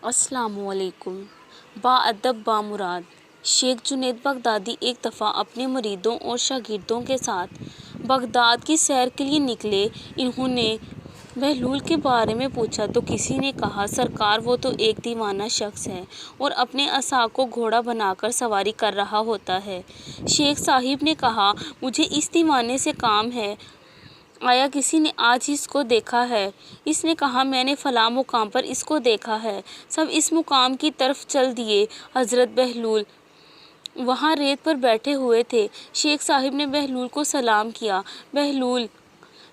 السلام علیکم۔ باادب بامراد شیخ جنید بغدادی ایک دفعہ اپنے مریدوں اور شاگردوں کے ساتھ بغداد کی سیر کے لیے نکلے۔ انہوں نے بہلول کے بارے میں پوچھا تو کسی نے کہا، سرکار وہ تو ایک دیوانہ شخص ہے اور اپنے عصا کو گھوڑا بنا کر سواری کر رہا ہوتا ہے۔ شیخ صاحب نے کہا، مجھے اس دیوانے سے کام ہے، آیا کسی نے آج اس کو دیکھا ہے؟ اس نے کہا، میں نے فلاں مقام پر اس کو دیکھا ہے۔ سب اس مقام کی طرف چل دیے۔ حضرت بہلول وہاں ریت پر بیٹھے ہوئے تھے۔ شیخ صاحب نے بہلول کو سلام کیا۔ بہلول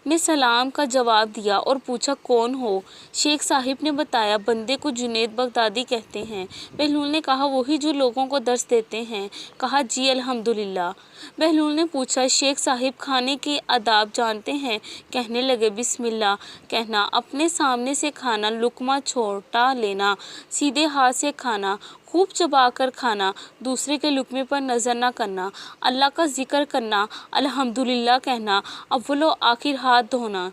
نے سلام کا جواب دیا اور پوچھا، کون ہو؟ شیخ صاحب نے بتایا، بندے کو جنید بغدادی کہتے ہیں۔ بہلول نے کہا، وہی جو لوگوں کو درس دیتے ہیں؟ کہا، جی الحمدللہ۔ بہلول نے پوچھا، شیخ صاحب کھانے کے آداب جانتے ہیں؟ کہنے لگے، بسم اللہ کہنا، اپنے سامنے سے کھانا، لقمہ چھوٹا لینا، سیدھے ہاتھ سے کھانا، خوب چبا کر کھانا، دوسرے کے لقمے پر نظر نہ کرنا، اللہ کا ذکر کرنا، الحمدللہ کہنا، اول و آخر ہاتھ دھونا۔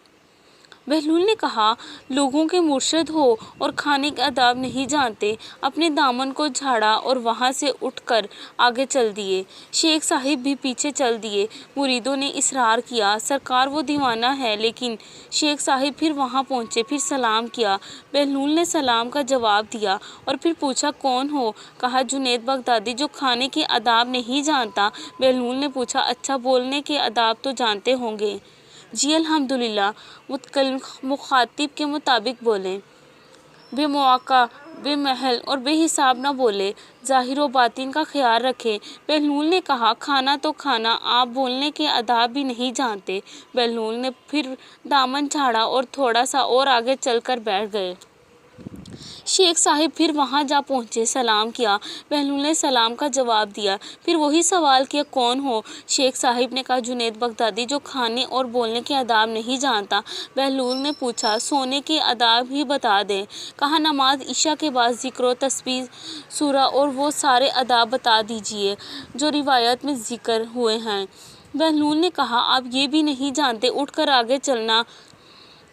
بہلول نے کہا، لوگوں کے مرشد ہو اور کھانے کے آداب نہیں جانتے؟ اپنے دامن کو جھاڑا اور وہاں سے اٹھ کر آگے چل دیے۔ شیخ صاحب بھی پیچھے چل دیے۔ مریدوں نے اصرار کیا، سرکار وہ دیوانہ ہے، لیکن شیخ صاحب پھر وہاں پہنچے، پھر سلام کیا۔ بہلول نے سلام کا جواب دیا اور پھر پوچھا، کون ہو؟ کہا، جنید بغدادی جو کھانے کے آداب نہیں جانتا۔ بہلول نے پوچھا، اچھا بولنے کے آداب تو جانتے ہوں گے؟ جی الحمدللہ۔ متکلم مخاطب کے مطابق بولیں، بے مواقع، بے محل اور بے حساب نہ بولے، ظاہر و باطن کا خیال رکھیں۔ بہلول نے کہا، کھانا تو کھانا، آپ بولنے کے آداب بھی نہیں جانتے۔ بہلول نے پھر دامن جھاڑا اور تھوڑا سا اور آگے چل کر بیٹھ گئے۔ شیخ صاحب پھر وہاں جا پہنچے، سلام کیا۔ بہلول نے سلام کا جواب دیا، پھر وہی سوال کیا، کون ہو؟ شیخ صاحب نے کہا، جنید بغدادی جو کھانے اور بولنے کے آداب نہیں جانتا۔ بہلول نے پوچھا، سونے کے آداب ہی بتا دیں۔ کہا، نماز عشاء کے بعد ذکر و تسبیح، سورہ اور وہ سارے آداب بتا دیجیے جو روایات میں ذکر ہوئے ہیں۔ بہلول نے کہا، آپ یہ بھی نہیں جانتے؟ اٹھ کر آگے چلنا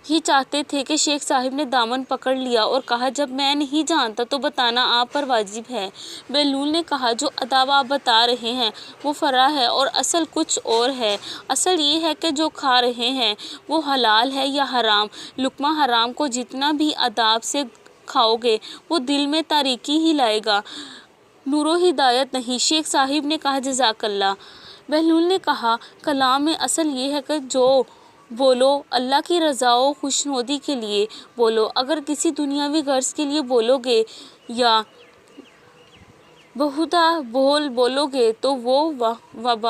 ہی چاہتے تھے کہ شیخ صاحب نے دامن پکڑ لیا اور کہا، جب میں نہیں جانتا تو بتانا آپ پر واجب ہے۔ بہلول نے کہا، جو آداب آپ بتا رہے ہیں وہ فرع ہے اور اصل کچھ اور ہے۔ اصل یہ ہے کہ جو کھا رہے ہیں وہ حلال ہے یا حرام۔ لقمہ حرام کو جتنا بھی آداب سے کھاؤ گے وہ دل میں تاریکی ہی لائے گا، نور و ہدایت نہیں۔ شیخ صاحب نے کہا، جزاک اللہ۔ بہلول نے کہا، کلام میں اصل یہ ہے کہ جو بولو اللہ کی رضا و خوشنودی کے لیے بولو۔ اگر کسی دنیاوی غرض کے لیے بولو گے یا بیہودہ بولو گے تو وہ وبال